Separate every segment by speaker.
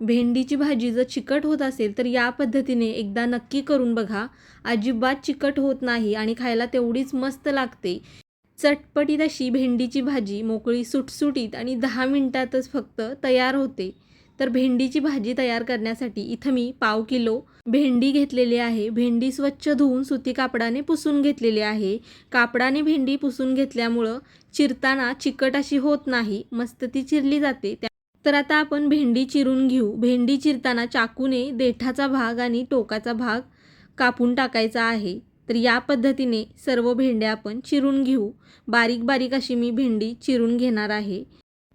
Speaker 1: भेंडीची भाजी जर चिकट होत असेल तर या पद्धतीने एकदा नक्की करून बघा. अजिबात चिकट होत नाही आणि खायला तेवढीच मस्त लागते. चटपटीत अशी भेंडीची भाजी मोकळी सुटसुटीत आणि 10 मिनिटातच फक्त तयार होते. तर भेंडीची भाजी तयार करण्यासाठी इथं मी पाव किलो भेंडी घेतलेली आहे. भेंडी स्वच्छ धुवून सुती कापडाने पुसून घेतलेली आहे. कापडाने भेंडी पुसून घेतल्यामुळं चिरताना चिकट अशी होत नाही, मस्त ती चिरली जाते. तर आता आपण भेंडी चिरून घेऊ. भेंडी चिरताना चाकूने देठाचा भाग आणि टोकाचा भाग कापून टाकायचा आहे. तर या पद्धतीने सर्व भेंड्या आपण चिरून घेऊ. बारीक बारीक अशी मी भेंडी चिरून घेणार आहे.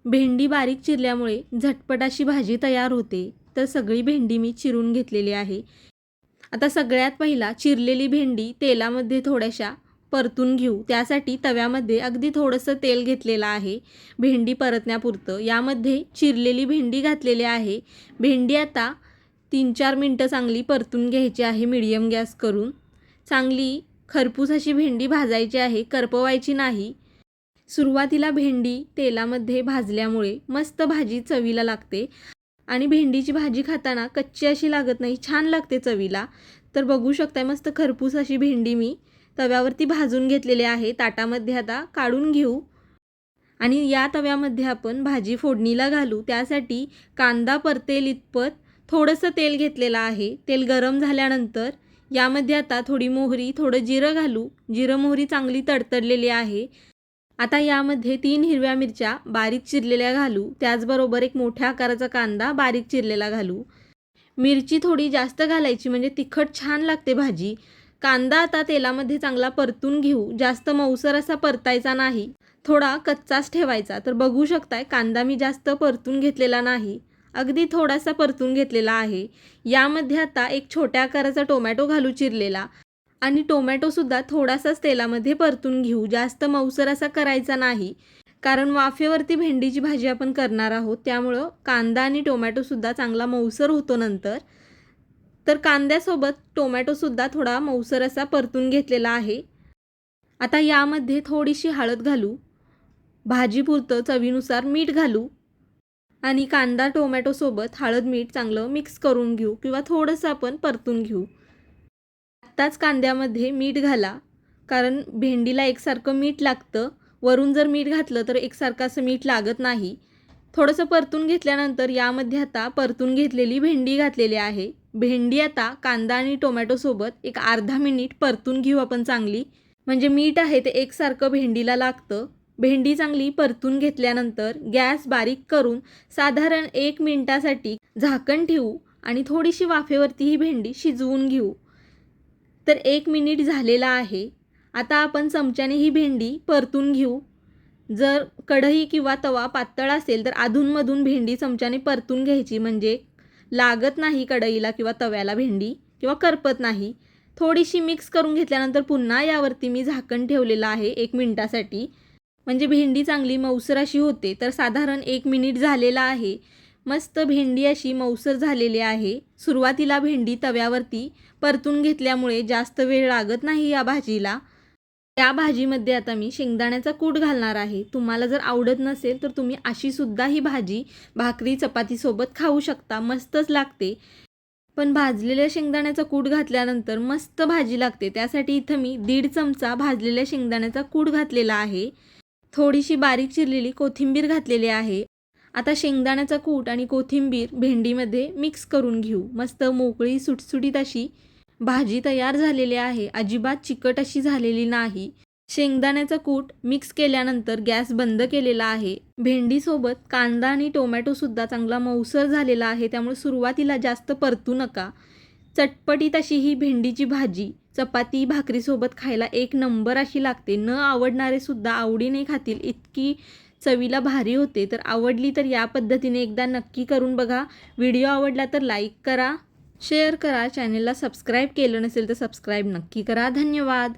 Speaker 1: भेंडी बारीक चिरल्यामुळे झटपट अशी भाजी तयार होते. तर सगळी भेंडी मी चिरून घेतलेली आहे. आता सगळ्यात पहिला चिरलेली भेंडी तेलामध्ये थोड्याशा परतून घेऊ. त्यासाठी तव्यामध्ये अगदी थोडंसं तेल घेतलेलं आहे भेंडी परतण्यापुरतं. यामध्ये चिरलेली भेंडी घातलेली आहे. भेंडी आता 3-4 मिनटं चांगली परतून घ्यायची आहे मीडियम गॅस करून. चांगली खरपूस अशी भेंडी भाजायची आहे, करपवायची नाही. सुरुवातीला भेंडी तेलामध्ये भाजल्यामुळे मस्त भाजी चवीला लागते आणि भेंडीची भाजी खाताना कच्ची अशी लागत नाही, छान लागते चवीला. तर बघू शकताय मस्त खरपूस अशी भेंडी मी तव्यावरती भाजून घेतलेली आहे. ताटामध्ये आता काढून घेऊ आणि या तव्यामध्ये आपण भाजी फोडणीला घालू. त्यासाठी कांदा परतेल इतपत थोडंसं तेल घेतलेलं आहे. तेल गरम झाल्यानंतर यामध्ये आता थोडी मोहरी, थोडं जिरं घालू. जिरं मोहरी चांगली तडतडलेली आहे. आता यामध्ये 3 हिरव्या मिरच्या बारीक चिरलेल्या घालू. त्याचबरोबर एक मोठ्या आकाराचा कांदा बारीक चिरलेला घालू. मिरची थोडी जास्त घालायची म्हणजे तिखट छान लागते भाजी. कांदा आता तेलामध्ये चांगला परतून घेऊ. जास्त मऊसर असा परतायचा नाही, थोडा कच्चाच ठेवायचा. तर बघू शकताय कांदा मी जास्त परतून घेतलेला नाही, अगदी थोडासा परतून घेतलेला आहे. यामध्ये आता एक छोट्या आकाराचा टोमॅटो घालू चिरलेला आणि टोमॅटोसुद्धा थोडासाच तेलामध्ये परतून घेऊ. जास्त मऊसर असा करायचा नाही, कारण वाफेवरती भेंडीची भाजी आपण करणार आहोत. त्यामुळं कांदा आणि टोमॅटोसुद्धा चांगला मऊसर होतो नंतर. तर कांद्यासोबत टोमॅटोसुद्धा थोडा मऊसर असा परतून घेतलेला आहे. आता यामध्ये थोडीशी हळद घालू. भाजीपुरतं चवीनुसार मीठ घालू आणि कांदा टोमॅटोसोबत हळद मीठ चांगलं मिक्स करून घेऊ किंवा थोडंसं आपण परतून घेऊ. आत्ताच कांद्यामध्ये मीठ घाला, कारण भेंडीला एकसारखं मीठ लागतं. वरून जर मीठ घातलं तर एकसारखं असं मीठ लागत नाही. थोडंसं परतून घेतल्यानंतर यामध्ये आता परतून घेतलेली भेंडी घातलेली आहे. भेंडी आता कांदा आणि टोमॅटोसोबत एक अर्धा मिनिट परतून घेऊ आपण चांगली, म्हणजे मीठ आहे ते एकसारखं भेंडीला लागतं. भेंडी चांगली परतून घेतल्यानंतर गॅस बारीक करून साधारण 1 मिनिटासाठी झाकण ठेवू आणि थोडीशी वाफेवरती ही भेंडी शिजवून घेऊ. तर 1 मिनिट झालेला आहे. आता आपण चमच्याने ही भेंडी परतून घेऊ. जर कढई किंवा तवा पातळ असेल तर अधूनमधून भेंडी चमच्याने परतून घ्यायची, म्हणजे लागत नाही कढईला किंवा तव्याला भेंडी किंवा करपत नाही. थोडीशी मिक्स करून घेतल्यानंतर पुन्हा यावरती मी झाकण ठेवलेलं आहे 1 मिनिटासाठी, म्हणजे भेंडी चांगली मऊसर अशी होते. तर साधारण 1 मिनिट झालेला आहे. मस्त भेंडी अशी मऊसर झालेली आहे. सुरुवातीला भेंडी तव्यावरती परतून घेतल्यामुळे जास्त वेळ लागत नाही या भाजीला. त्या भाजीमध्ये आता मी शेंगदाण्याचा कूट घालणार आहे. तुम्हाला जर आवडत नसेल तर तुम्ही अशीसुद्धा ही भाजी भाकरी चपातीसोबत खाऊ शकता, मस्तच लागते. पण भाजलेल्या शेंगदाण्याचा कूट घातल्यानंतर मस्त भाजी लागते. त्यासाठी इथं मी 1.5 चमचा भाजलेल्या शेंगदाण्याचा कूट घातलेला आहे. थोडीशी बारीक चिरलेली कोथिंबीर घातलेली आहे. आता शेंगदाण्याचा कूट आणि कोथिंबीर भेंडीमध्ये मिक्स करून घेऊ. मस्त मोकळी सुटसुटीत अशी भाजी तयार झालेली आहे. अजिबात चिकट अशी झालेली नाही. शेंगदाण्याचा कूट मिक्स केल्यानंतर गॅस बंद केलेला आहे. भेंडीसोबत कांदा आणि टोमॅटोसुद्धा चांगला मऊसर झालेला आहे, त्यामुळे सुरुवातीला जास्त परतू नका. चटपटीत अशी ही भेंडीची भाजी चपाती भाकरीसोबत खायला एक नंबर अशी लागते. न आवडणारे सुद्धा आवडीने खातील, इतकी चवीला भारी होते. तर आवडली तर या पद्धतीने एकदा नक्की करून बघा. व्हिडिओ आवडला तर लाईक करा, शेअर करा. चॅनलला सबस्क्राईब केलं नसेल तर सबस्क्राईब नक्की करा. धन्यवाद.